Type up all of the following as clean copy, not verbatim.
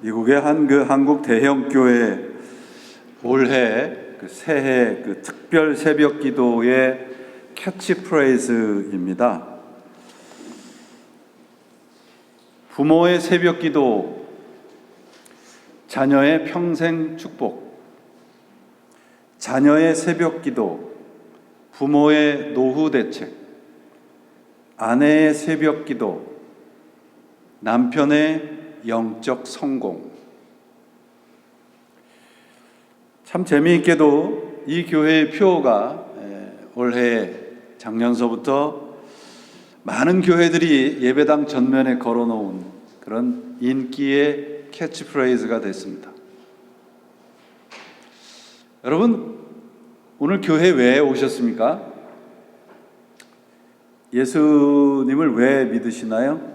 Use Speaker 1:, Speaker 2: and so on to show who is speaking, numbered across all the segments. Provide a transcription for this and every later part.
Speaker 1: 미국의 한국 대형교회 올해 새해 특별 새벽 기도의 캐치프레이즈입니다. 부모의 새벽 기도, 자녀의 평생 축복. 자녀의 새벽 기도, 부모의 노후 대책. 아내의 새벽 기도, 남편의 영적 성공. 참 재미있게도 이 교회의 표가 올해 작년서부터 많은 교회들이 예배당 전면에 걸어놓은 그런 인기의 캐치프레이즈가 됐습니다. 여러분, 오늘 교회 왜 오셨습니까? 예수님을 왜 믿으시나요?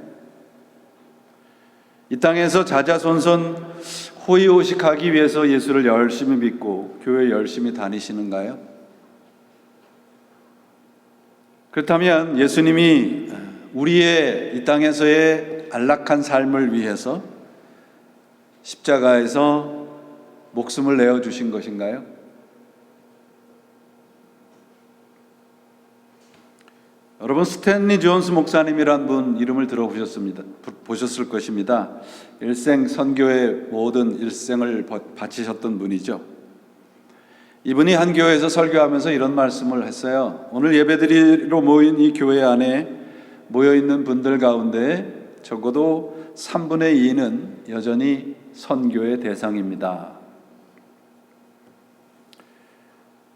Speaker 1: 이 땅에서 자자손손 호의호식하기 위해서 예수를 열심히 믿고 교회 열심히 다니시는가요? 그렇다면 예수님이 우리의 이 땅에서의 안락한 삶을 위해서 십자가에서 목숨을 내어주신 것인가요? 여러분, 스탠리 존스 목사님이란 분 이름을 보셨을 것입니다. 일생 선교의 모든 일생을 바치셨던 분이죠. 이분이 한 교회에서 설교하면서 이런 말씀을 했어요. 오늘 예배드리러 모인 이 교회 안에 모여있는 분들 가운데 적어도 3분의 2는 여전히 선교의 대상입니다.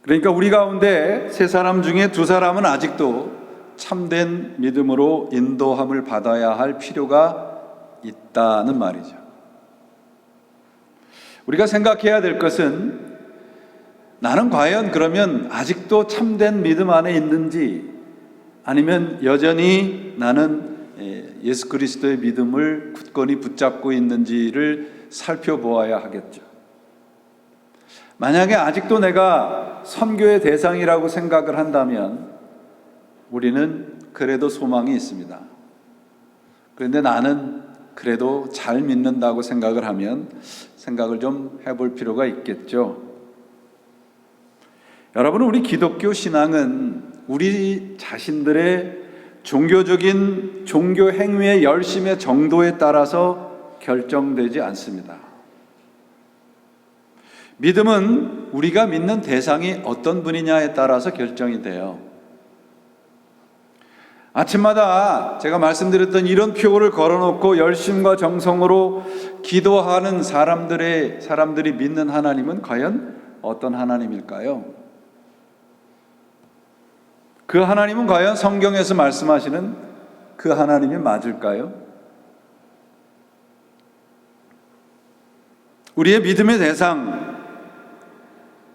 Speaker 1: 그러니까 우리 가운데 3사람 중에 2사람은 아직도 참된 믿음으로 인도함을 받아야 할 필요가 있다는 말이죠. 우리가 생각해야 될 것은 나는 과연 그러면 아직도 참된 믿음 안에 있는지, 아니면 여전히 나는 예수 그리스도의 믿음을 굳건히 붙잡고 있는지를 살펴보아야 하겠죠. 만약에 아직도 내가 선교의 대상이라고 생각을 한다면 우리는 그래도 소망이 있습니다. 그런데 나는 그래도 잘 믿는다고 생각을 하면 생각을 좀 해볼 필요가 있겠죠. 여러분, 우리 기독교 신앙은 우리 자신들의 종교적인 종교 행위의 열심의 정도에 따라서 결정되지 않습니다. 믿음은 우리가 믿는 대상이 어떤 분이냐에 따라서 결정이 돼요. 아침마다 제가 말씀드렸던 이런 표를 걸어놓고 열심과 정성으로 기도하는 사람들이 믿는 하나님은 과연 어떤 하나님일까요? 그 하나님은 과연 성경에서 말씀하시는 그 하나님이 맞을까요? 우리의 믿음의 대상,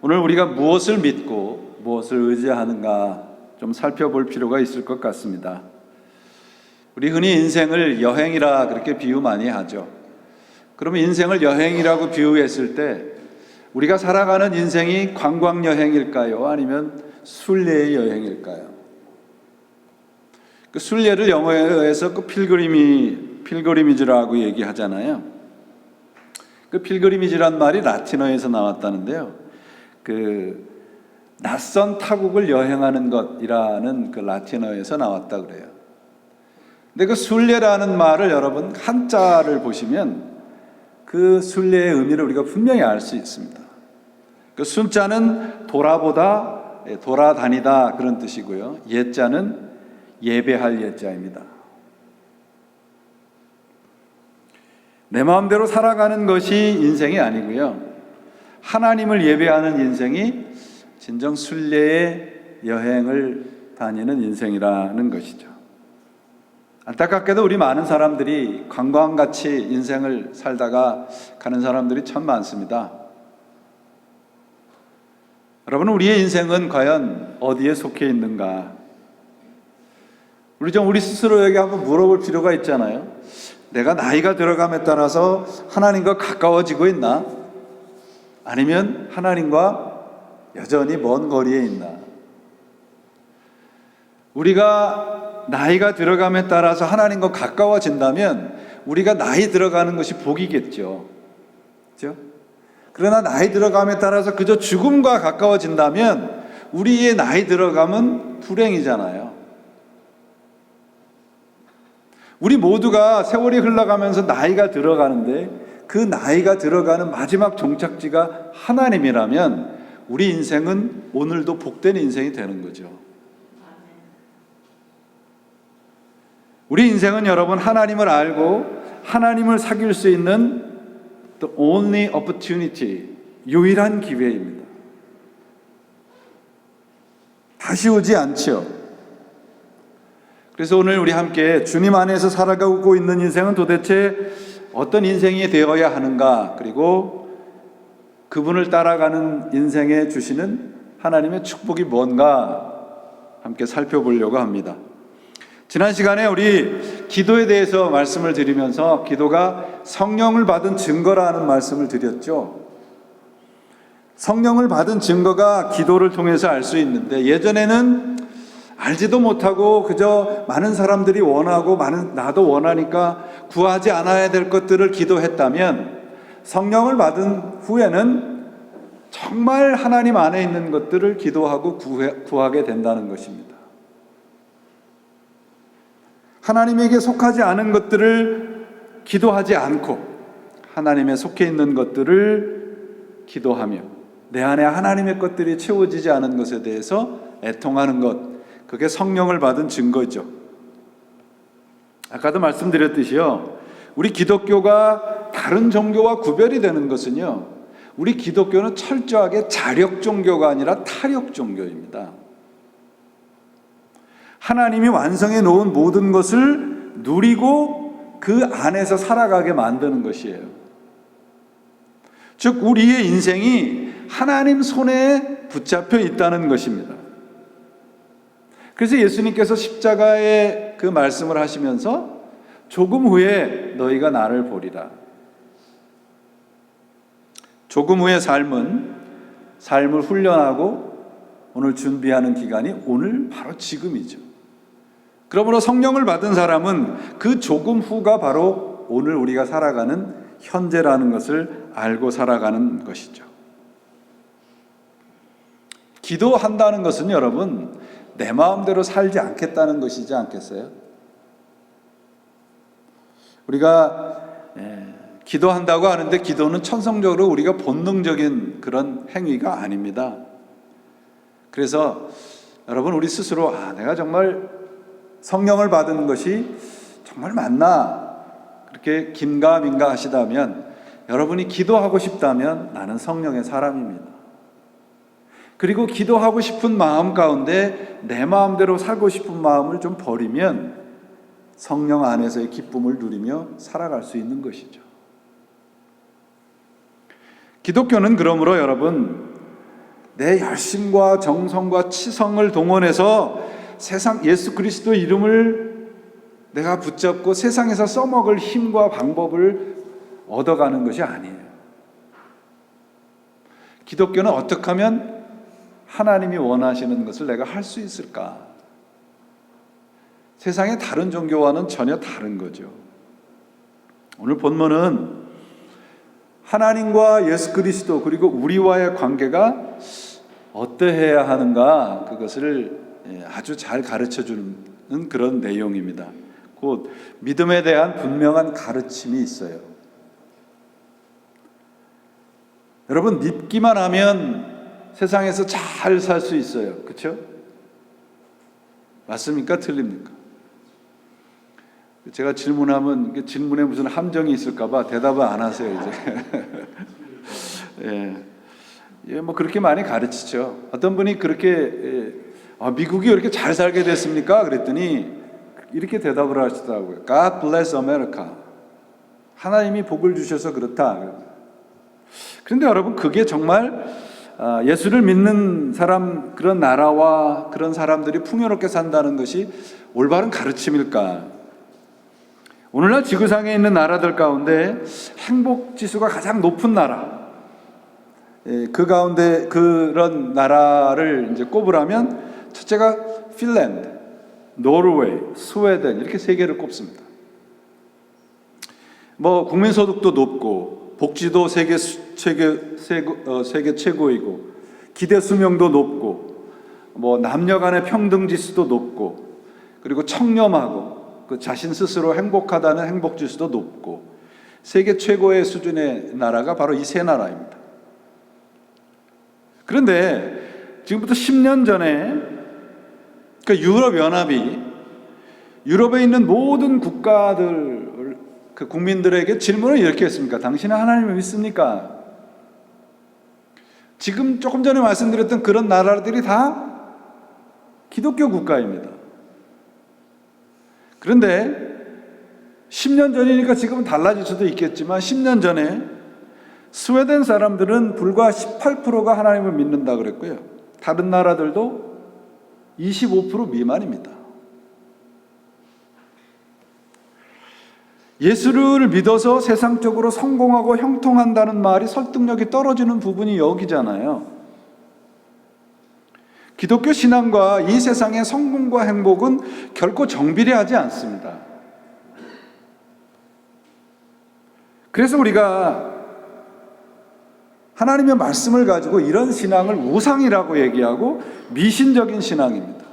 Speaker 1: 오늘 우리가 무엇을 믿고 무엇을 의지하는가 좀 살펴볼 필요가 있을 것 같습니다. 우리 흔히 인생을 여행이라 그렇게 비유 많이 하죠. 그러면 인생을 여행이라고 비유했을 때 우리가 살아가는 인생이 관광 여행일까요? 아니면 순례의 여행일까요? 그 순례를 영어에서 필그리미지라고 얘기하잖아요. 그 필그리미지란 말이 라틴어에서 나왔다는데요. 낯선 타국을 여행하는 것이라는 그 라틴어에서 나왔다 그래요. 근데 그 순례라는 말을 여러분 한자를 보시면 그 순례의 의미를 우리가 분명히 알 수 있습니다. 그 순자는 돌아다니다 그런 뜻이고요. 예자는 예배할 예자입니다. 내 마음대로 살아가는 것이 인생이 아니고요. 하나님을 예배하는 인생이 진정 순례의 여행을 다니는 인생이라는 것이죠. 안타깝게도 우리 많은 사람들이 관광같이 인생을 살다가 가는 사람들이 참 많습니다. 여러분, 우리의 인생은 과연 어디에 속해 있는가? 우리 스스로에게 한번 물어볼 필요가 있잖아요. 내가 나이가 들어감에 따라서 하나님과 가까워지고 있나? 아니면 하나님과 여전히 먼 거리에 있나? 우리가 나이가 들어감에 따라서 하나님과 가까워진다면 우리가 나이 들어가는 것이 복이겠죠. 그렇죠? 그러나 나이 들어감에 따라서 그저 죽음과 가까워진다면 우리의 나이 들어감은 불행이잖아요. 우리 모두가 세월이 흘러가면서 나이가 들어가는데 그 나이가 들어가는 마지막 종착지가 하나님이라면 우리 인생은 오늘도 복된 인생이 되는 거죠. 우리 인생은 여러분 하나님을 알고 하나님을 사귈 수 있는 the only opportunity, 유일한 기회입니다. 다시 오지 않죠. 그래서 오늘 우리 함께 주님 안에서 살아가고 있는 인생은 도대체 어떤 인생이 되어야 하는가, 그리고 그분을 따라가는 인생에 주시는 하나님의 축복이 뭔가 함께 살펴보려고 합니다. 지난 시간에 우리 기도에 대해서 말씀을 드리면서 기도가 성령을 받은 증거라는 말씀을 드렸죠. 성령을 받은 증거가 기도를 통해서 알 수 있는데, 예전에는 알지도 못하고 그저 많은 사람들이 원하고 나도 원하니까 구하지 않아야 될 것들을 기도했다면, 성령을 받은 후에는 정말 하나님 안에 있는 것들을 기도하고 구하게 된다는 것입니다. 하나님에게 속하지 않은 것들을 기도하지 않고 하나님에 속해 있는 것들을 기도하며 내 안에 하나님의 것들이 채워지지 않은 것에 대해서 애통하는 것, 그게 성령을 받은 증거죠. 아까도 말씀드렸듯이요, 우리 기독교가 다른 종교와 구별이 되는 것은요, 우리 기독교는 철저하게 자력 종교가 아니라 타력 종교입니다. 하나님이 완성해 놓은 모든 것을 누리고 그 안에서 살아가게 만드는 것이에요. 즉 우리의 인생이 하나님 손에 붙잡혀 있다는 것입니다. 그래서 예수님께서 십자가의 그 말씀을 하시면서 조금 후에 너희가 나를 보리라. 조금 후의 삶을 훈련하고 오늘 준비하는 기간이 오늘 바로 지금이죠. 그러므로 성령을 받은 사람은 그 조금 후가 바로 오늘 우리가 살아가는 현재라는 것을 알고 살아가는 것이죠. 기도한다는 것은 여러분, 내 마음대로 살지 않겠다는 것이지 않겠어요? 우리가 기도한다고 하는데 기도는 천성적으로 우리가 본능적인 그런 행위가 아닙니다. 그래서 여러분, 우리 스스로 내가 정말 성령을 받은 것이 정말 맞나, 그렇게 긴가민가 하시다면, 여러분이 기도하고 싶다면 나는 성령의 사람입니다. 그리고 기도하고 싶은 마음 가운데 내 마음대로 살고 싶은 마음을 좀 버리면 성령 안에서의 기쁨을 누리며 살아갈 수 있는 것이죠. 기독교는 그러므로 여러분, 내 열심과 정성과 치성을 동원해서 예수 그리스도 이름을 내가 붙잡고 세상에서 써먹을 힘과 방법을 얻어가는 것이 아니에요. 기독교는 어떻게 하면 하나님이 원하시는 것을 내가 할 수 있을까? 세상의 다른 종교와는 전혀 다른 거죠. 오늘 본문은 하나님과 예수 그리스도 그리고 우리와의 관계가 어떠해야 하는가, 그것을 아주 잘 가르쳐주는 그런 내용입니다. 곧 믿음에 대한 분명한 가르침이 있어요. 여러분, 믿기만 하면 세상에서 잘 살 수 있어요. 그렇죠? 맞습니까? 틀립니까? 제가 질문하면 질문에 무슨 함정이 있을까 봐 대답을 안 하세요, 이제. 뭐 그렇게 많이 가르치죠. 어떤 분이 그렇게 미국이 왜 이렇게 잘 살게 됐습니까? 그랬더니 이렇게 대답을 하시더라고요. God bless America. 하나님이 복을 주셔서 그렇다. 그런데 여러분, 그게 정말 예수를 믿는 사람, 그런 나라와 그런 사람들이 풍요롭게 산다는 것이 올바른 가르침일까? 오늘날 지구상에 있는 나라들 가운데 행복 지수가 가장 높은 나라, 그 가운데 그런 나라를 이제 꼽으라면 첫째가 핀란드, 노르웨이, 스웨덴, 이렇게 세 개를 꼽습니다. 뭐 국민소득도 높고 복지도 세계 최고이고 기대 수명도 높고 뭐 남녀 간의 평등 지수도 높고 그리고 청렴하고 그 자신 스스로 행복하다는 행복 지수도 높고 세계 최고의 수준의 나라가 바로 이 세 나라입니다. 그런데 지금부터 10년 전에 그 유럽연합이 유럽에 있는 모든 국가들 그 국민들에게 질문을 이렇게 했습니까? 당신은 하나님을 믿습니까? 지금 조금 전에 말씀드렸던 그런 나라들이 다 기독교 국가입니다. 그런데 10년 전이니까 지금은 달라질 수도 있겠지만 10년 전에 스웨덴 사람들은 불과 18%가 하나님을 믿는다 그랬고요. 다른 나라들도 25% 미만입니다. 예수를 믿어서 세상적으로 성공하고 형통한다는 말이 설득력이 떨어지는 부분이 여기잖아요. 기독교 신앙과 이 세상의 성공과 행복은 결코 정비례하지 않습니다. 그래서 우리가 하나님의 말씀을 가지고 이런 신앙을 우상이라고 얘기하고 미신적인 신앙입니다.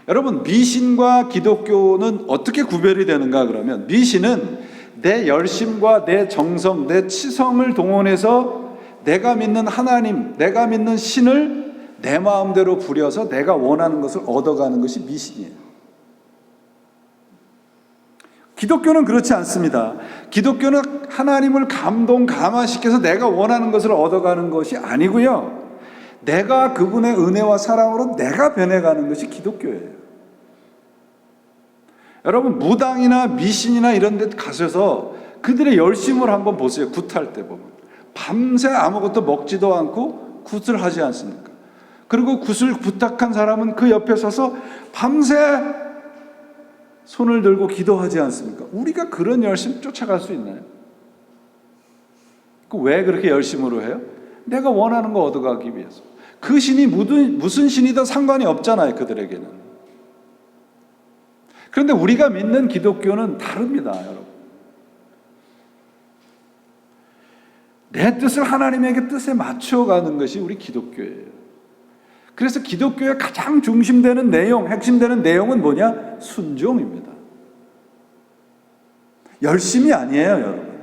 Speaker 1: 여러분, 미신과 기독교는 어떻게 구별이 되는가 그러면 미신은 내 열심과 내 정성, 내 치성을 동원해서 내가 믿는 하나님, 내가 믿는 신을 내 마음대로 부려서 내가 원하는 것을 얻어가는 것이 미신이에요. 기독교는 그렇지 않습니다. 기독교는 하나님을 감화시켜서 내가 원하는 것을 얻어가는 것이 아니고요. 내가 그분의 은혜와 사랑으로 내가 변해가는 것이 기독교예요. 여러분, 무당이나 미신이나 이런 데 가셔서 그들의 열심을 한번 보세요. 굿할 때 보면 밤새 아무것도 먹지도 않고 굿을 하지 않습니까? 그리고 굿을 부탁한 사람은 그 옆에 서서 밤새 손을 들고 기도하지 않습니까? 우리가 그런 열심 쫓아갈 수 있나요? 왜 그렇게 열심으로 해요? 내가 원하는 거 얻어가기 위해서. 그 신이 무슨 신이든 상관이 없잖아요, 그들에게는. 그런데 우리가 믿는 기독교는 다릅니다, 여러분. 내 뜻을 하나님에게 뜻에 맞춰가는 것이 우리 기독교예요. 그래서 기독교의 가장 중심되는 내용, 핵심되는 내용은 뭐냐? 순종입니다. 열심이 아니에요, 여러분.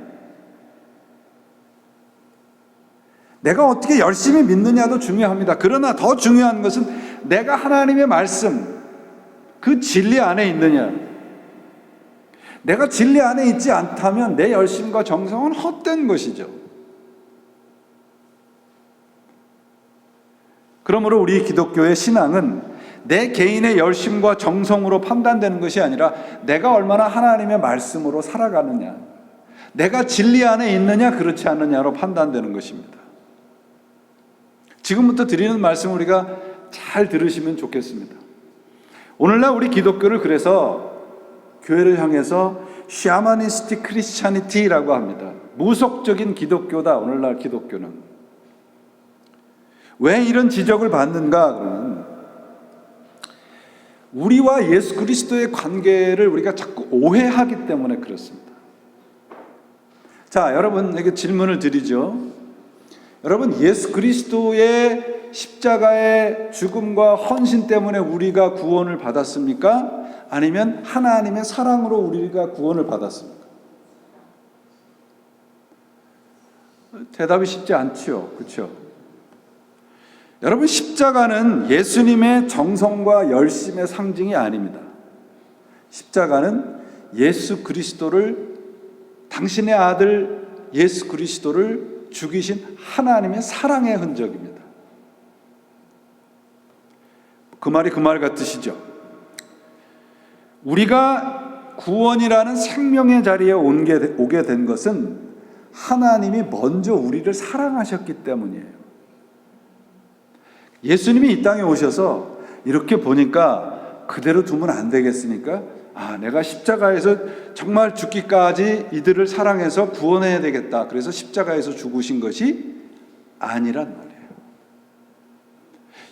Speaker 1: 내가 어떻게 열심히 믿느냐도 중요합니다. 그러나 더 중요한 것은 내가 하나님의 말씀, 그 진리 안에 있느냐. 내가 진리 안에 있지 않다면 내 열심과 정성은 헛된 것이죠. 그러므로 우리 기독교의 신앙은 내 개인의 열심과 정성으로 판단되는 것이 아니라 내가 얼마나 하나님의 말씀으로 살아가느냐, 내가 진리 안에 있느냐 그렇지 않느냐로 판단되는 것입니다. 지금부터 드리는 말씀 우리가 잘 들으시면 좋겠습니다. 오늘날 우리 기독교를 그래서 교회를 향해서 샤머니스틱 크리스찬니티라고 합니다. 무속적인 기독교다, 오늘날 기독교는. 왜 이런 지적을 받는가 그러면 우리와 예수 그리스도의 관계를 우리가 자꾸 오해하기 때문에 그렇습니다. 자, 여러분에게 질문을 드리죠. 여러분, 예수 그리스도의 십자가의 죽음과 헌신 때문에 우리가 구원을 받았습니까? 아니면 하나님의 사랑으로 우리가 구원을 받았습니까? 대답이 쉽지 않지요, 그렇죠? 여러분, 십자가는 예수님의 정성과 열심의 상징이 아닙니다. 십자가는 예수 그리스도를, 당신의 아들 예수 그리스도를 죽이신 하나님의 사랑의 흔적입니다. 그 말이 그 말 같으시죠? 우리가 구원이라는 생명의 자리에 오게 된 것은 하나님이 먼저 우리를 사랑하셨기 때문이에요. 예수님이 이 땅에 오셔서 이렇게 보니까 그대로 두면 안 되겠으니까 내가 십자가에서 정말 죽기까지 이들을 사랑해서 구원해야 되겠다. 그래서 십자가에서 죽으신 것이 아니란 말이에요.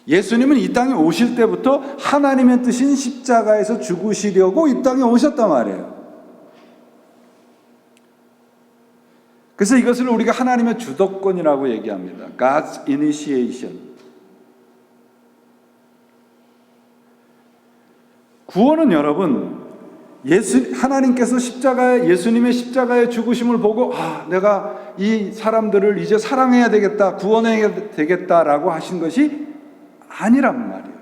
Speaker 1: 예수님은 이 땅에 오실 때부터 하나님의 뜻인 십자가에서 죽으시려고 이 땅에 오셨단 말이에요. 그래서 이것을 우리가 하나님의 주도권이라고 얘기합니다. God's initiation. 구원은 여러분, 하나님께서 예수님의 십자가의 죽으심을 보고 내가 이 사람들을 이제 사랑해야 되겠다, 구원해야 되겠다라고 하신 것이 아니란 말이에요.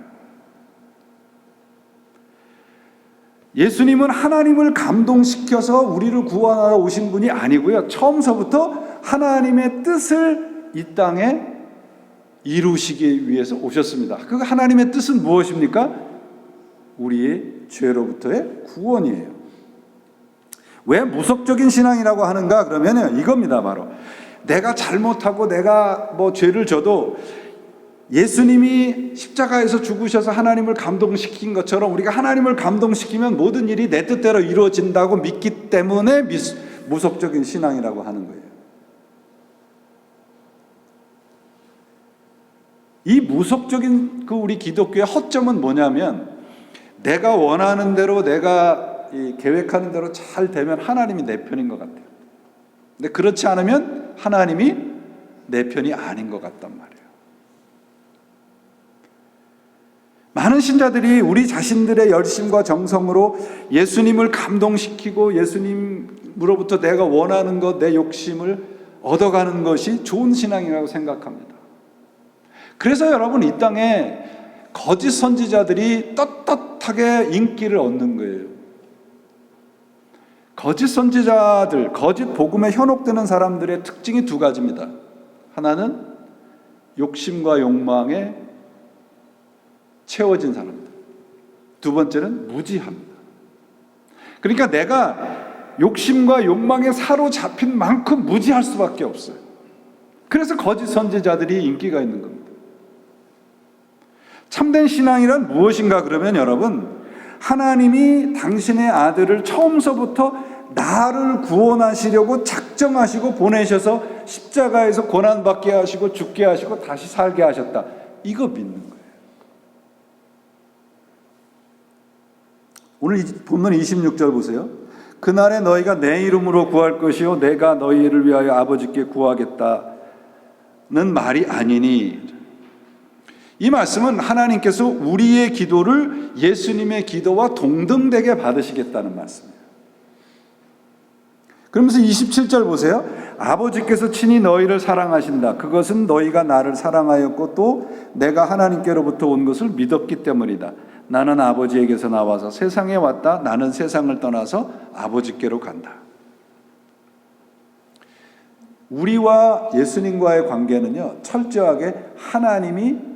Speaker 1: 예수님은 하나님을 감동시켜서 우리를 구원하러 오신 분이 아니고요, 처음서부터 하나님의 뜻을 이 땅에 이루시기 위해서 오셨습니다. 그 하나님의 뜻은 무엇입니까? 우리의 죄로부터의 구원이에요. 왜 무속적인 신앙이라고 하는가? 그러면 이겁니다. 바로 내가 잘못하고 내가 죄를 져도 예수님이 십자가에서 죽으셔서 하나님을 감동시킨 것처럼 우리가 하나님을 감동시키면 모든 일이 내 뜻대로 이루어진다고 믿기 때문에 무속적인 신앙이라고 하는 거예요. 이 무속적인 우리 기독교의 허점은 뭐냐면, 내가 원하는 대로, 내가 계획하는 대로 잘 되면 하나님이 내 편인 것 같아요. 근데 그렇지 않으면 하나님이 내 편이 아닌 것 같단 말이에요. 많은 신자들이 우리 자신들의 열심과 정성으로 예수님을 감동시키고 예수님으로부터 내가 원하는 것, 내 욕심을 얻어가는 것이 좋은 신앙이라고 생각합니다. 그래서 여러분, 이 땅에 거짓 선지자들이 떳떳하게 인기를 얻는 거예요. 거짓 선지자들, 거짓 복음에 현혹되는 사람들의 특징이 두 가지입니다. 하나는 욕심과 욕망에 채워진 사람들, 두 번째는 무지합니다. 그러니까 내가 욕심과 욕망에 사로잡힌 만큼 무지할 수밖에 없어요. 그래서 거짓 선지자들이 인기가 있는 겁니다. 참된 신앙이란 무엇인가? 그러면 여러분, 하나님이 당신의 아들을 처음서부터 나를 구원하시려고 작정하시고 보내셔서 십자가에서 고난받게 하시고 죽게 하시고 다시 살게 하셨다, 이거 믿는 거예요. 오늘 본문 26절 보세요. 그날에 너희가 내 이름으로 구할 것이요 내가 너희를 위하여 아버지께 구하겠다는 말이 아니니. 이 말씀은 하나님께서 우리의 기도를 예수님의 기도와 동등되게 받으시겠다는 말씀이에요. 그러면서 27절 보세요. 아버지께서 친히 너희를 사랑하신다. 그것은 너희가 나를 사랑하였고 또 내가 하나님께로부터 온 것을 믿었기 때문이다. 나는 아버지에게서 나와서 세상에 왔다. 나는 세상을 떠나서 아버지께로 간다. 우리와 예수님과의 관계는요, 철저하게 하나님이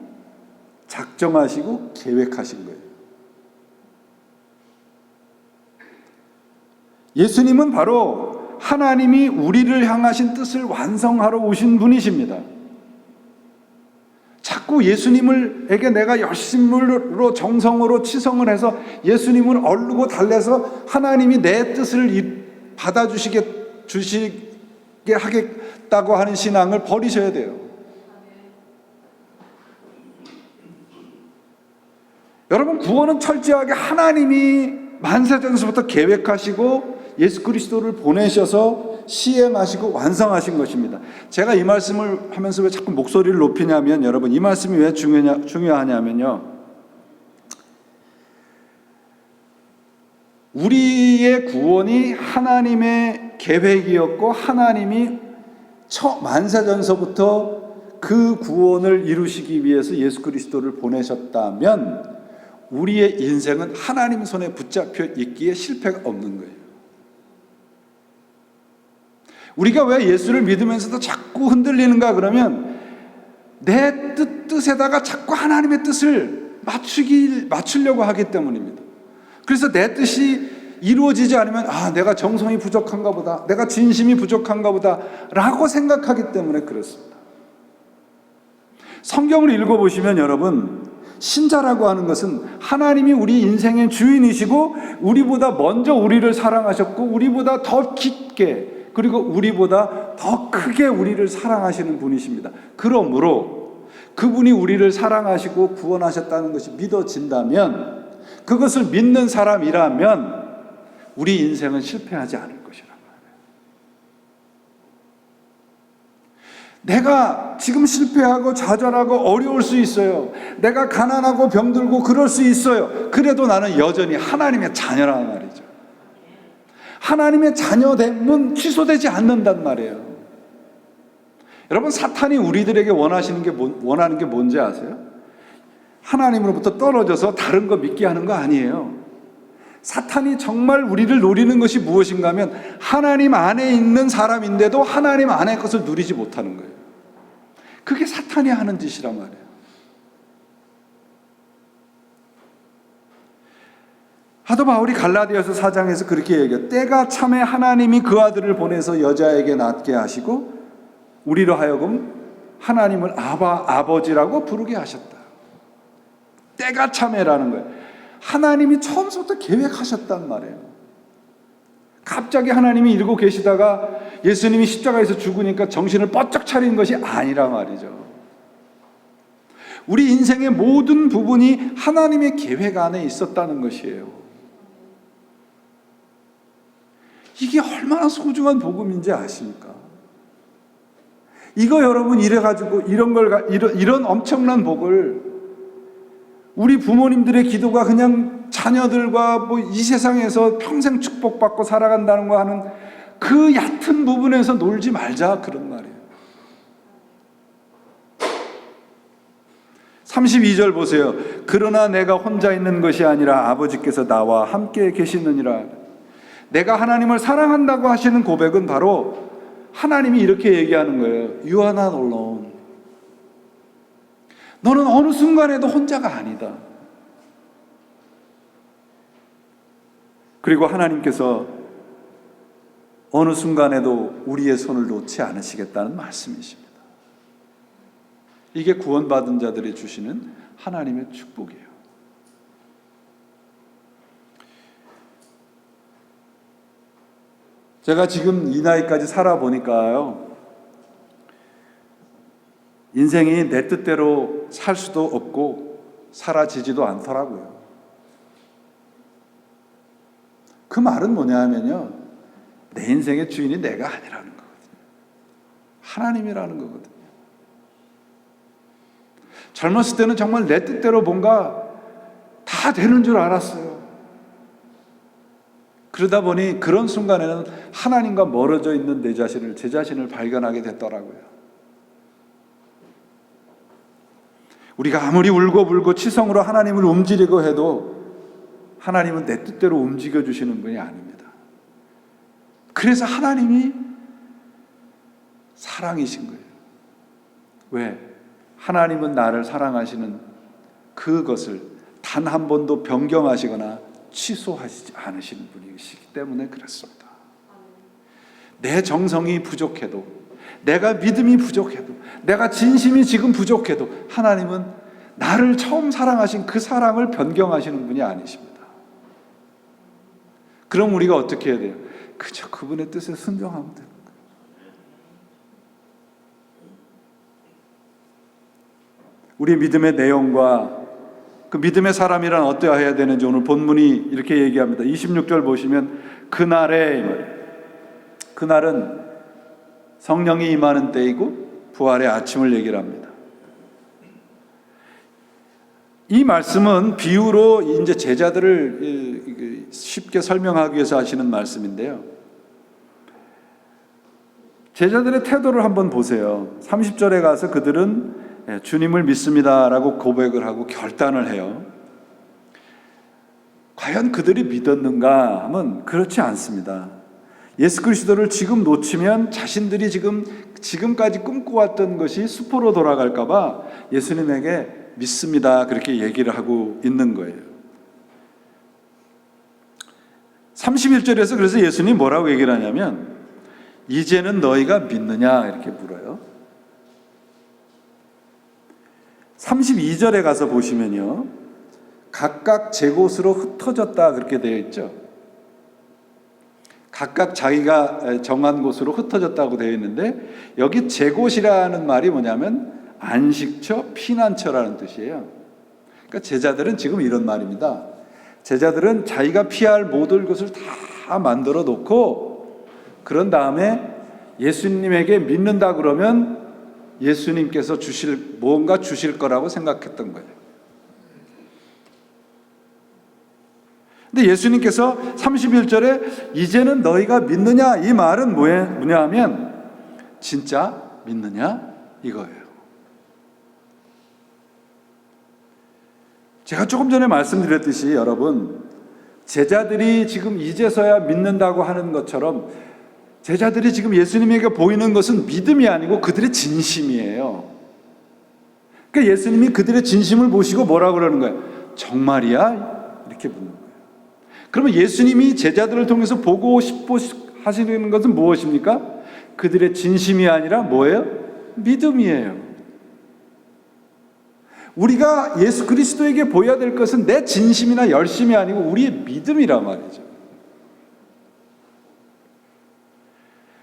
Speaker 1: 작정하시고 계획하신 거예요. 예수님은 바로 하나님이 우리를 향하신 뜻을 완성하러 오신 분이십니다. 자꾸 예수님에게 내가 열심으로 정성으로 치성을 해서 예수님을 얼르고 달래서 하나님이 내 뜻을 받아주시게 하겠다고 하는 신앙을 버리셔야 돼요. 여러분, 구원은 철저하게 하나님이 만세전서부터 계획하시고 예수 그리스도를 보내셔서 시행하시고 완성하신 것입니다. 제가 이 말씀을 하면서 왜 자꾸 목소리를 높이냐면, 여러분, 이 말씀이 왜 중요하냐면요, 우리의 구원이 하나님의 계획이었고 하나님이 만세전서부터 그 구원을 이루시기 위해서 예수 그리스도를 보내셨다면 우리의 인생은 하나님 손에 붙잡혀 있기에 실패가 없는 거예요. 우리가 왜 예수를 믿으면서도 자꾸 흔들리는가? 그러면 내 뜻에다가 자꾸 하나님의 뜻을 맞추려고 하기 때문입니다. 그래서 내 뜻이 이루어지지 않으면 내가 정성이 부족한가 보다, 내가 진심이 부족한가 보다 라고 생각하기 때문에 그렇습니다. 성경을 읽어보시면 여러분, 신자라고 하는 것은 하나님이 우리 인생의 주인이시고 우리보다 먼저 우리를 사랑하셨고 우리보다 더 깊게 그리고 우리보다 더 크게 우리를 사랑하시는 분이십니다. 그러므로 그분이 우리를 사랑하시고 구원하셨다는 것이 믿어진다면, 그것을 믿는 사람이라면 우리 인생은 실패하지 않을 것이라고 합니다. 내가 지금 실패하고 좌절하고 어려울 수 있어요. 내가 가난하고 병들고 그럴 수 있어요. 그래도 나는 여전히 하나님의 자녀라는 말이죠. 하나님의 자녀됨은 취소되지 않는단 말이에요. 여러분, 사탄이 우리들에게 원하는 게 뭔지 아세요? 하나님으로부터 떨어져서 다른 거 믿게 하는 거 아니에요. 사탄이 정말 우리를 노리는 것이 무엇인가 하면 하나님 안에 있는 사람인데도 하나님 안의 것을 누리지 못하는 거예요. 그게 사탄이 하는 짓이란 말이에요. 사도 바울이 갈라디아서 4장에서 그렇게 얘기해요. 때가 참에 하나님이 그 아들을 보내서 여자에게 낳게 하시고 우리로 하여금 하나님을 아버지라고 부르게 하셨다. 때가 참에라는 거예요. 하나님이 처음부터 계획하셨단 말이에요. 갑자기 하나님이 이러고 계시다가 예수님이 십자가에서 죽으니까 정신을 번쩍 차린 것이 아니라 말이죠. 우리 인생의 모든 부분이 하나님의 계획 안에 있었다는 것이에요. 이게 얼마나 소중한 복음인지 아십니까? 이거 여러분 이래가지고 이런 엄청난 복을 우리 부모님들의 기도가 그냥 자녀들과 이 세상에서 평생 축복받고 살아간다는 거 하는 그 얕은 부분에서 놀지 말자, 그런 말이에요. 32절 보세요. 그러나 내가 혼자 있는 것이 아니라 아버지께서 나와 함께 계시느니라. 내가 하나님을 사랑한다고 하시는 고백은 바로 하나님이 이렇게 얘기하는 거예요. You are not alone. 너는 어느 순간에도 혼자가 아니다. 그리고 하나님께서 어느 순간에도 우리의 손을 놓지 않으시겠다는 말씀이십니다. 이게 구원받은 자들이 주시는 하나님의 축복이에요. 제가 지금 이 나이까지 살아보니까요, 인생이 내 뜻대로 살 수도 없고 사라지지도 않더라고요. 그 말은 뭐냐 하면요, 내 인생의 주인이 내가 아니라는 거거든요. 하나님이라는 거거든요. 젊었을 때는 정말 내 뜻대로 뭔가 다 되는 줄 알았어요. 그러다 보니 그런 순간에는 하나님과 멀어져 있는 제 자신을 발견하게 됐더라고요. 우리가 아무리 울고 치성으로 하나님을 움직이려고 해도 하나님은 내 뜻대로 움직여 주시는 분이 아닙니다. 그래서 하나님이 사랑이신 거예요. 왜? 하나님은 나를 사랑하시는 그것을 단 한 번도 변경하시거나 취소하시지 않으시는 분이시기 때문에 그렇습니다. 내 정성이 부족해도, 내가 믿음이 부족해도, 내가 진심이 지금 부족해도 하나님은 나를 처음 사랑하신 그 사랑을 변경하시는 분이 아니십니다. 그럼 우리가 어떻게 해야 돼요? 그저 그분의 뜻에 순종하면 되는 거예요. 우리 믿음의 내용과 그 믿음의 사람이란 어떠해야 되는지 오늘 본문이 이렇게 얘기합니다. 26절 보시면 그날은 성령이 임하는 때이고 부활의 아침을 얘기를 합니다. 이 말씀은 비유로 이제 제자들을 쉽게 설명하기 위해서 하시는 말씀인데요. 제자들의 태도를 한번 보세요. 30절에 가서 그들은 주님을 믿습니다라고 고백을 하고 결단을 해요. 과연 그들이 믿었는가 하면 그렇지 않습니다. 예수 그리스도를 지금 놓치면 자신들이 지금까지 꿈꿔왔던 것이 수포로 돌아갈까 봐 예수님에게 믿습니다 그렇게 얘기를 하고 있는 거예요. 31절에서 그래서 예수님이 뭐라고 얘기를 하냐면 이제는 너희가 믿느냐 이렇게 물어요. 32절에 가서 보시면요, 각각 제 곳으로 흩어졌다 그렇게 되어 있죠. 각각 자기가 정한 곳으로 흩어졌다고 되어 있는데 여기 제 곳이라는 말이 뭐냐면 안식처, 피난처라는 뜻이에요. 그러니까 제자들은 지금 이런 말입니다. 제자들은 자기가 피할 모든 것을 다 만들어 놓고 그런 다음에 예수님에게 믿는다 그러면 예수님께서 뭔가 주실 거라고 생각했던 거예요. 근데 예수님께서 31절에 이제는 너희가 믿느냐, 이 말은 뭐냐 하면 진짜 믿느냐 이거예요. 제가 조금 전에 말씀드렸듯이 여러분, 제자들이 지금 이제서야 믿는다고 하는 것처럼 제자들이 지금 예수님에게 보이는 것은 믿음이 아니고 그들의 진심이에요. 그러니까 예수님이 그들의 진심을 보시고 뭐라고 그러는 거예요? 정말이야? 이렇게 묻는 거예요. 그러면 예수님이 제자들을 통해서 보고 싶어 하시는 것은 무엇입니까? 그들의 진심이 아니라 뭐예요? 믿음이에요. 우리가 예수 그리스도에게 보여야 될 것은 내 진심이나 열심이 아니고 우리의 믿음이란 말이죠.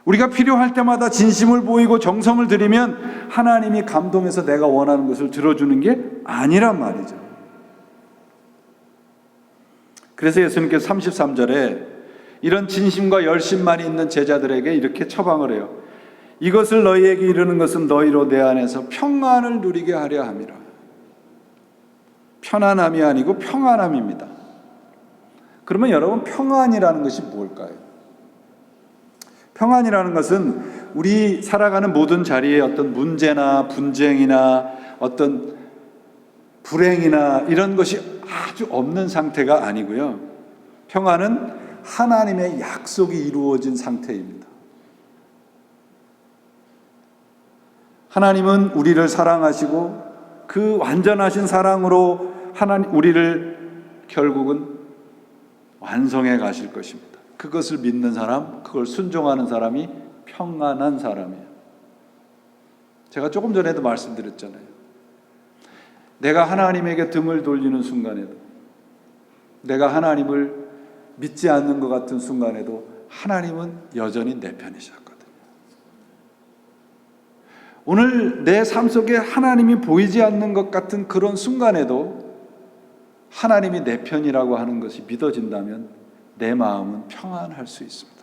Speaker 1: 우리가 필요할 때마다 진심을 보이고 정성을 들이면 하나님이 감동해서 내가 원하는 것을 들어주는 게 아니란 말이죠. 그래서 예수님께서 33절에 이런 진심과 열심만이 있는 제자들에게 이렇게 처방을 해요. 이것을 너희에게 이르는 것은 너희로 내 안에서 평안을 누리게 하려 함이라. 편안함이 아니고 평안함입니다. 그러면 여러분, 평안이라는 것이 뭘까요? 평안이라는 것은 우리 살아가는 모든 자리에 어떤 문제나 분쟁이나 어떤 불행이나 이런 것이 아주 없는 상태가 아니고요. 평안은 하나님의 약속이 이루어진 상태입니다. 하나님은 우리를 사랑하시고 그 완전하신 사랑으로 우리를 결국은 완성해 가실 것입니다. 그것을 믿는 사람, 그걸 순종하는 사람이 평안한 사람이에요. 제가 조금 전에도 말씀드렸잖아요. 내가 하나님에게 등을 돌리는 순간에도, 내가 하나님을 믿지 않는 것 같은 순간에도 하나님은 여전히 내 편이셨거든요. 오늘 내 삶 속에 하나님이 보이지 않는 것 같은 그런 순간에도 하나님이 내 편이라고 하는 것이 믿어진다면 내 마음은 평안할 수 있습니다.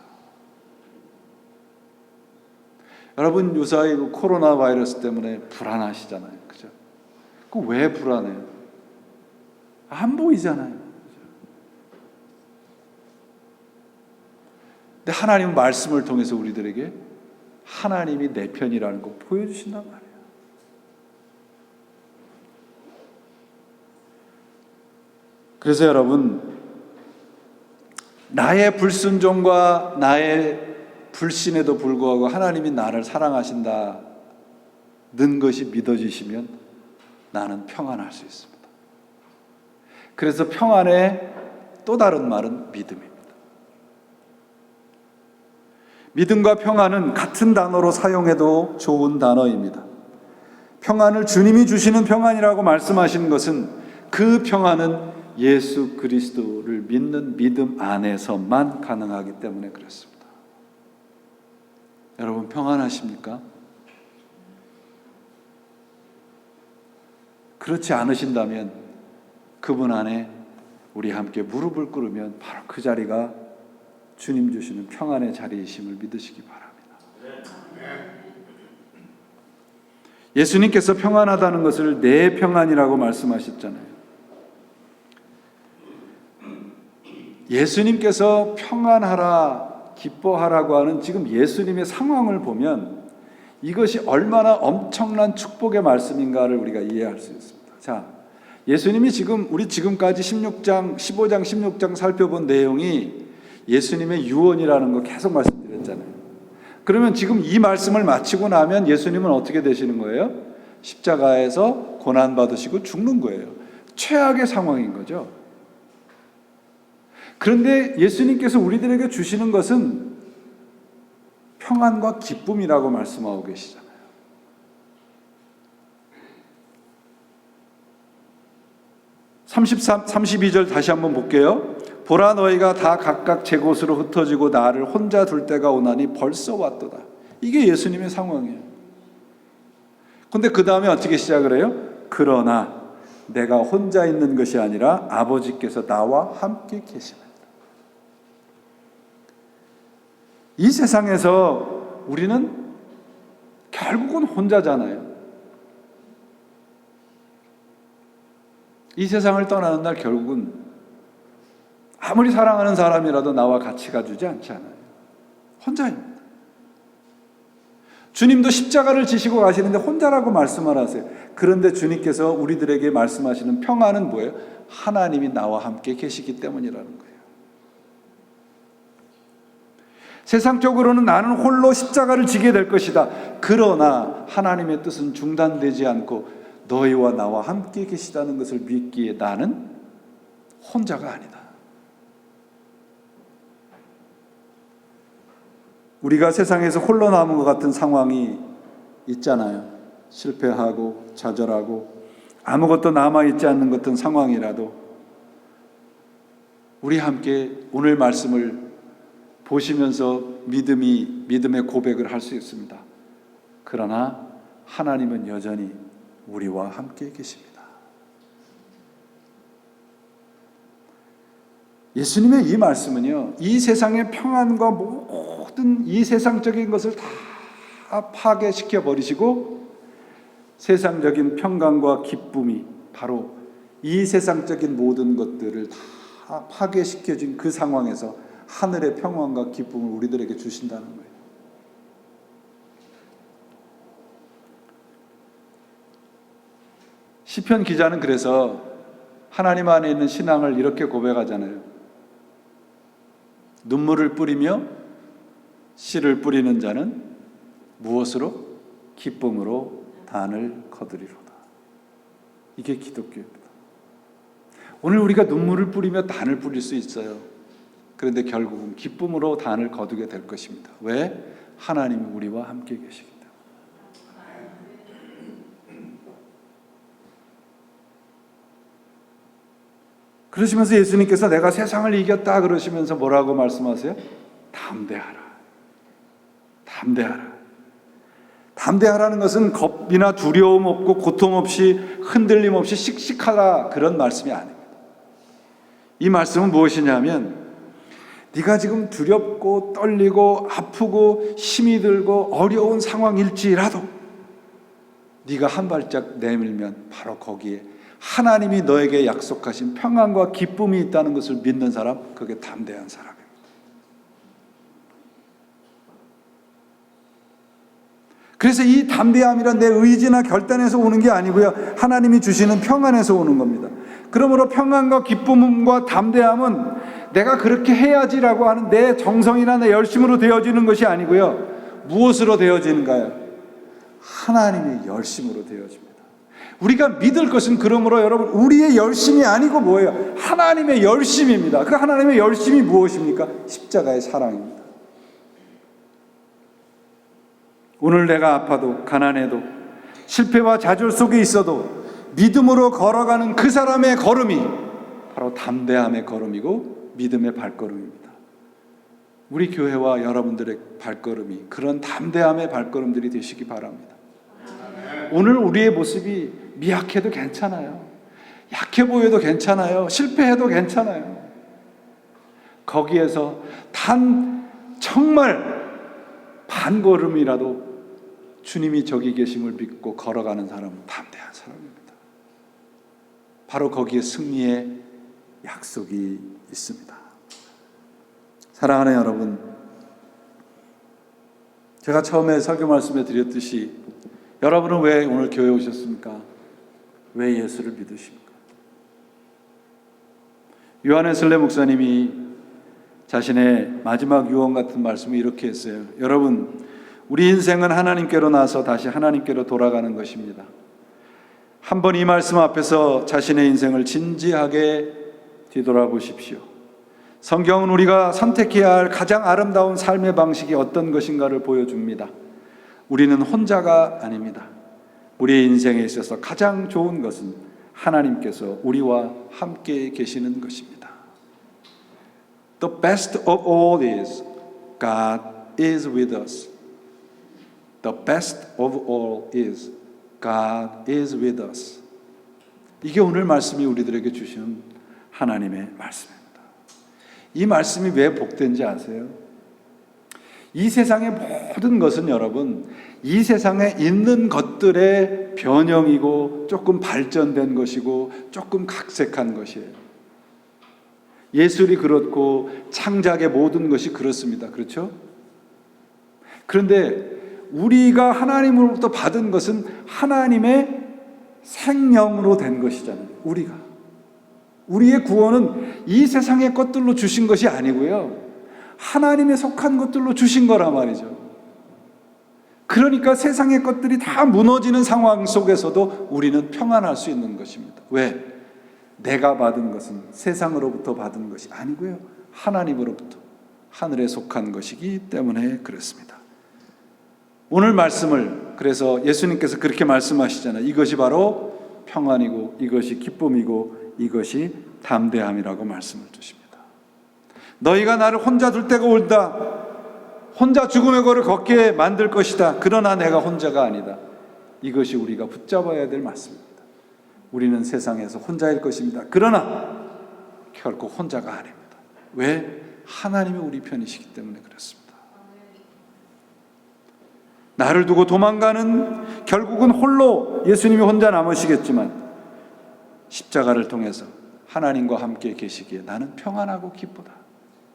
Speaker 1: 여러분, 요새 코로나 바이러스 때문에 불안하시잖아요. 그죠? 그 왜 불안해요? 안 보이잖아요. 그죠? 근데 하나님은 말씀을 통해서 우리들에게 하나님이 내 편이라는 거 보여주신단 말이에요. 그래서 여러분, 나의 불순종과 나의 불신에도 불구하고 하나님이 나를 사랑하신다는 것이 믿어지시면 나는 평안할 수 있습니다. 그래서 평안의 또 다른 말은 믿음입니다. 믿음과 평안은 같은 단어로 사용해도 좋은 단어입니다. 평안을 주님이 주시는 평안이라고 말씀하시는 것은 그 평안은 예수 그리스도를 믿는 믿음 안에서만 가능하기 때문에 그렇습니다. 여러분, 평안하십니까? 그렇지 않으신다면 그분 안에 우리 함께 무릎을 꿇으면 바로 그 자리가 주님 주시는 평안의 자리이심을 믿으시기 바랍니다. 예수님께서 평안하다는 것을 내 평안이라고 말씀하셨잖아요. 예수님께서 평안하라, 기뻐하라고 하는 지금 예수님의 상황을 보면 이것이 얼마나 엄청난 축복의 말씀인가를 우리가 이해할 수 있습니다. 자, 예수님이 우리 지금까지 15장, 16장 살펴본 내용이 예수님의 유언이라는 거 계속 말씀드렸잖아요. 그러면 지금 이 말씀을 마치고 나면 예수님은 어떻게 되시는 거예요? 십자가에서 고난받으시고 죽는 거예요. 최악의 상황인 거죠. 그런데 예수님께서 우리들에게 주시는 것은 평안과 기쁨이라고 말씀하고 계시잖아요. 32절 다시 한번 볼게요. 보라, 너희가 다 각각 제 곳으로 흩어지고 나를 혼자 둘 때가 오나니 벌써 왔도다. 이게 예수님의 상황이에요. 근데 그 다음에 어떻게 시작을 해요? 그러나 내가 혼자 있는 것이 아니라 아버지께서 나와 함께 계십니다. 이 세상에서 우리는 결국은 혼자잖아요. 이 세상을 떠나는 날 결국은 아무리 사랑하는 사람이라도 나와 같이 가주지 않지 않아요. 혼자입니다. 주님도 십자가를 지시고 가시는데 혼자라고 말씀을 하세요. 그런데 주님께서 우리들에게 말씀하시는 평안은 뭐예요? 하나님이 나와 함께 계시기 때문이라는 거예요. 세상적으로는 나는 홀로 십자가를 지게 될 것이다. 그러나 하나님의 뜻은 중단되지 않고 너희와 나와 함께 계시다는 것을 믿기에 나는 혼자가 아니다. 우리가 세상에서 홀로 남은 것 같은 상황이 있잖아요. 실패하고 좌절하고 아무것도 남아있지 않는 것 같은 상황이라도 우리 함께 오늘 말씀을 보시면서 믿음의 고백을 할 수 있습니다. 그러나 하나님은 여전히 우리와 함께 계십니다. 예수님의 이 말씀은요, 이 세상의 평안과 모든 이 세상적인 것을 다 파괴시켜 버리시고 세상적인 평강과 기쁨이 바로 이 세상적인 모든 것들을 다 파괴시켜준 그 상황에서 하늘의 평안과 기쁨을 우리들에게 주신다는 거예요. 시편 기자는 그래서 하나님 안에 있는 신앙을 이렇게 고백하잖아요. 눈물을 뿌리며 씨를 뿌리는 자는 무엇으로? 기쁨으로 단을 거두리로다. 이게 기독교입니다. 오늘 우리가 눈물을 뿌리며 단을 뿌릴 수 있어요. 그런데 결국은 기쁨으로 단을 거두게 될 것입니다. 왜? 하나님이 우리와 함께 계시기 때문에. 그러시면서 예수님께서 내가 세상을 이겼다 그러시면서 뭐라고 말씀하세요? 담대하라. 담대하라. 담대하라는 것은 겁이나 두려움 없고 고통 없이 흔들림 없이 씩씩하라 그런 말씀이 아닙니다. 이 말씀은 무엇이냐면 네가 지금 두렵고 떨리고 아프고 힘이 들고 어려운 상황일지라도 네가 한 발짝 내밀면 바로 거기에 하나님이 너에게 약속하신 평안과 기쁨이 있다는 것을 믿는 사람, 그게 담대한 사람입니다. 그래서 이 담대함이란 내 의지나 결단에서 오는 게 아니고요, 하나님이 주시는 평안에서 오는 겁니다. 그러므로 평안과 기쁨과 담대함은 내가 그렇게 해야지라고 하는 내 정성이나 내 열심으로 되어지는 것이 아니고요, 무엇으로 되어지는가요? 하나님의 열심으로 되어집니다. 우리가 믿을 것은 그러므로 여러분 우리의 열심이 아니고 뭐예요? 하나님의 열심입니다. 그 하나님의 열심이 무엇입니까? 십자가의 사랑입니다. 오늘 내가 아파도 가난해도 실패와 좌절 속에 있어도 믿음으로 걸어가는 그 사람의 걸음이 바로 담대함의 걸음이고 믿음의 발걸음입니다. 우리 교회와 여러분들의 발걸음이 그런 담대함의 발걸음들이 되시기 바랍니다. 오늘 우리의 모습이 미약해도 괜찮아요. 약해 보여도 괜찮아요. 실패해도 괜찮아요. 거기에서 단 정말 반걸음이라도 주님이 저기 계심을 믿고 걸어가는 사람은 담대한 사람입니다. 바로 거기에 승리의 약속이 있습니다. 사랑하는 여러분, 제가 처음에 설교 말씀에 드렸듯이 여러분은 왜 오늘 교회에 오셨습니까? 왜 예수를 믿으십니까? 요한 웨슬리 목사님이 자신의 마지막 유언 같은 말씀을 이렇게 했어요. 여러분, 우리 인생은 하나님께로 나서 다시 하나님께로 돌아가는 것입니다. 한번 이 말씀 앞에서 자신의 인생을 진지하게 뒤돌아보십시오. 성경은 우리가 선택해야 할 가장 아름다운 삶의 방식이 어떤 것인가를 보여줍니다. 우리는 혼자가 아닙니다. 우리의 인생에 있어서 가장 좋은 것은 하나님께서 우리와 함께 계시는 것입니다. The best of all is God is with us. The best of all is God is with us. 이게 오늘 말씀이 우리들에게 주시는 하나님의 말씀입니다. 이 말씀이 왜 복된지 아세요? 이 세상의 모든 것은 여러분, 이 세상에 있는 것들의 변형이고 조금 발전된 것이고 조금 각색한 것이에요. 예술이 그렇고 창작의 모든 것이 그렇습니다. 그렇죠? 그런데 우리가 하나님으로부터 받은 것은 하나님의 생명으로 된 것이잖아요. 우리의 구원은 이 세상의 것들로 주신 것이 아니고요, 하나님에 속한 것들로 주신 거란 말이죠. 그러니까 세상의 것들이 다 무너지는 상황 속에서도 우리는 평안할 수 있는 것입니다. 왜? 내가 받은 것은 세상으로부터 받은 것이 아니고요, 하나님으로부터, 하늘에 속한 것이기 때문에 그렇습니다. 오늘 말씀을 그래서 예수님께서 그렇게 말씀하시잖아요. 이것이 바로 평안이고 이것이 기쁨이고 이것이 담대함이라고 말씀을 주십니다. 너희가 나를 혼자 둘 때가 온다. 혼자 죽음의 걸을 걷게 만들 것이다. 그러나 내가 혼자가 아니다. 이것이 우리가 붙잡아야 될 말씀입니다. 우리는 세상에서 혼자일 것입니다. 그러나 결코 혼자가 아닙니다. 왜? 하나님이 우리 편이시기 때문에 그렇습니다. 나를 두고 도망가는, 결국은 홀로 예수님이 혼자 남으시겠지만 십자가를 통해서 하나님과 함께 계시기에 나는 평안하고 기쁘다.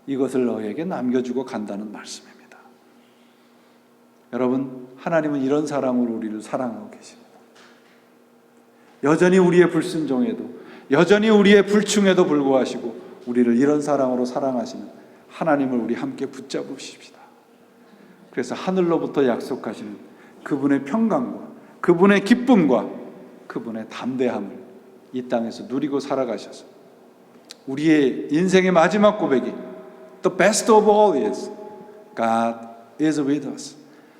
Speaker 1: 이것을 너에게 남겨주고 간다는 말씀입니다. 여러분, 하나님은 이런 사랑으로 우리를 사랑하고 계십니다. 여전히 우리의 불순종에도, 여전히 우리의 불충에도 불구하시고 우리를 이런 사랑으로 사랑하시는 하나님을 우리 함께 붙잡으십시다. 그래서 하늘로부터 약속하시는 그분의 평강과 그분의 기쁨과 그분의 담대함을 이 땅에서 누리고 살아가셔서 우리의 인생의 마지막 고백이 The best of all is God is with us.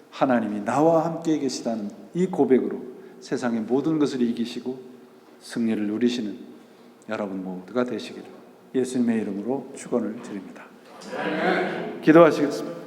Speaker 1: 하나님이 나와 함께 계시다는 이 고백으로 세상의 모든 것을 이기시고 승리를 누리시는 여러분 모두가 되시기를 예수님의 이름으로 축원을 드립니다. 기도하시겠습니다.